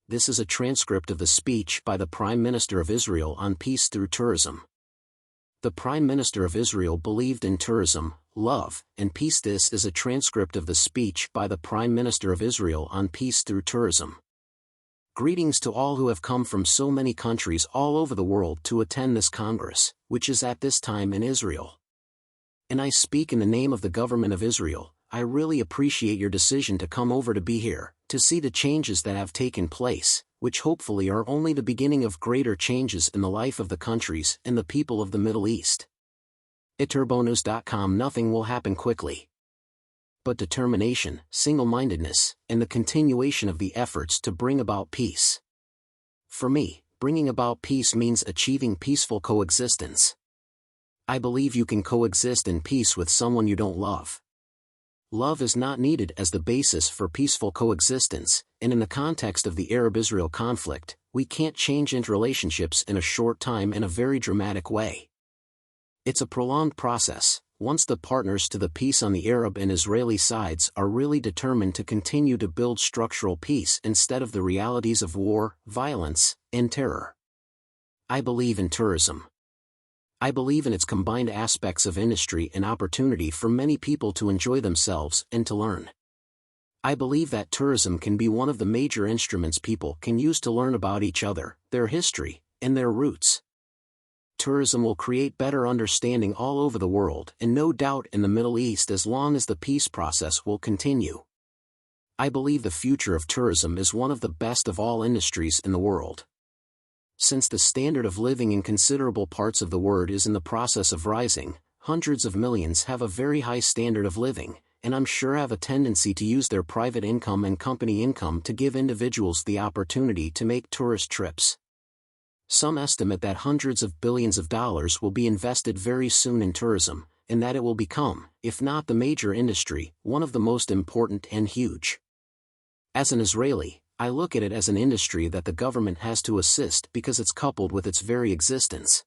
This is a transcript of the speech by the Prime Minister of Israel on peace through tourism. The Prime Minister of Israel believed in tourism, love, and peace. This is a transcript of the speech by the Prime Minister of Israel on peace through tourism. Greetings to all who have come from so many countries all over the world to attend this Congress, which is at this time in Israel. And I speak in the name of the government of Israel. I really appreciate your decision to come over to be here, to see the changes that have taken place, which hopefully are only the beginning of greater changes in the life of the countries and the people of the Middle East. At turbonews.com, nothing will happen quickly. But determination, single-mindedness, and the continuation of the efforts to bring about peace. For me, bringing about peace means achieving peaceful coexistence. I believe you can coexist in peace with someone you don't love. Love is not needed as the basis for peaceful coexistence, and in the context of the Arab-Israel conflict, we can't change interrelationships in a short time in a very dramatic way. It's a prolonged process, once the partners to the peace on the Arab and Israeli sides are really determined to continue to build structural peace instead of the realities of war, violence, and terror. I believe in tourism. I believe in its combined aspects of industry and opportunity for many people to enjoy themselves and to learn. I believe that tourism can be one of the major instruments people can use to learn about each other, their history, and their roots. Tourism will create better understanding all over the world and no doubt in the Middle East as long as the peace process will continue. I believe the future of tourism is one of the best of all industries in the world. Since the standard of living in considerable parts of the world is in the process of rising, hundreds of millions have a very high standard of living, and I'm sure have a tendency to use their private income and company income to give individuals the opportunity to make tourist trips. Some estimate that hundreds of billions of dollars will be invested very soon in tourism, and that it will become, if not the major industry, one of the most important and huge. As an Israeli, I look at it as an industry that the government has to assist because it's coupled with its very existence.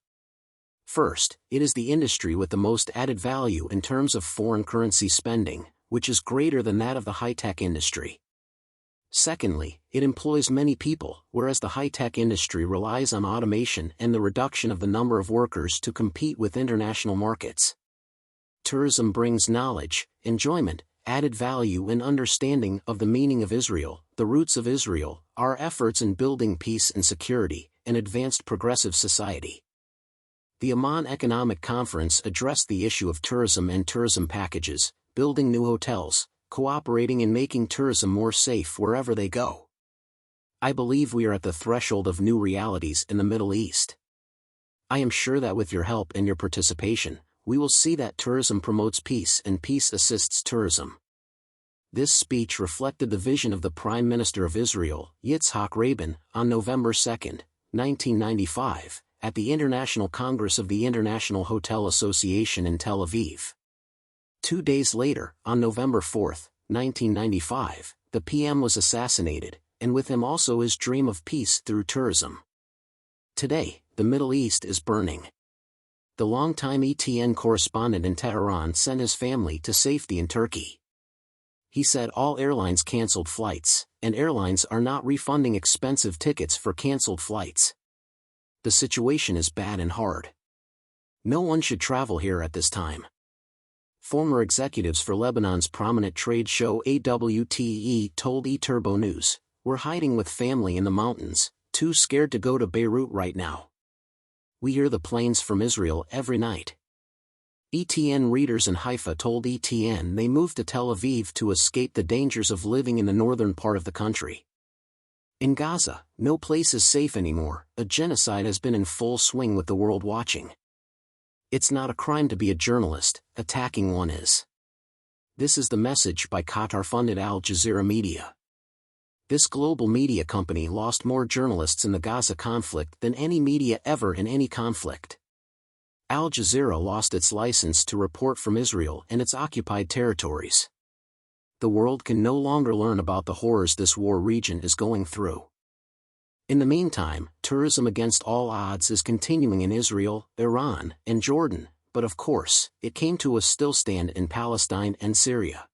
First, it is the industry with the most added value in terms of foreign currency spending, which is greater than that of the high-tech industry. Secondly, it employs many people, whereas the high-tech industry relies on automation and the reduction of the number of workers to compete with international markets. Tourism brings knowledge, enjoyment, added value and understanding of the meaning of Israel, the roots of Israel, our efforts in building peace and security, an advanced progressive society. The Amman Economic Conference addressed the issue of tourism and tourism packages, building new hotels, cooperating in making tourism more safe wherever they go. I believe we are at the threshold of new realities in the Middle East. I am sure that with your help and your participation, we will see that tourism promotes peace and peace assists tourism. This speech reflected the vision of the Prime Minister of Israel, Yitzhak Rabin, on November 2, 1995, at the International Congress of the International Hotel Association in Tel Aviv. 2 days later, on November 4, 1995, the PM was assassinated, and with him also his dream of peace through tourism. Today, the Middle East is burning. The longtime ETN correspondent in Tehran sent his family to safety in Turkey. He said all airlines canceled flights, and airlines are not refunding expensive tickets for canceled flights. The situation is bad and hard. No one should travel here at this time. Former executives for Lebanon's prominent trade show AWTE told eTurbo News, "We're hiding with family in the mountains, too scared to go to Beirut right now. We hear the planes from Israel every night." ETN readers in Haifa told ETN they moved to Tel Aviv to escape the dangers of living in the northern part of the country. In Gaza, no place is safe anymore. A genocide has been in full swing with the world watching. It's not a crime to be a journalist, attacking one is. This is the message by Qatar-funded Al Jazeera Media. This global media company lost more journalists in the Gaza conflict than any media ever in any conflict. Al Jazeera lost its license to report from Israel and its occupied territories. The world can no longer learn about the horrors this war region is going through. In the meantime, tourism against all odds is continuing in Israel, Iran, and Jordan, but of course, it came to a stillstand in Palestine and Syria.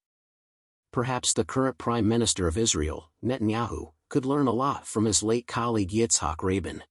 Perhaps the current Prime Minister of Israel, Netanyahu, could learn a lot from his late colleague Yitzhak Rabin.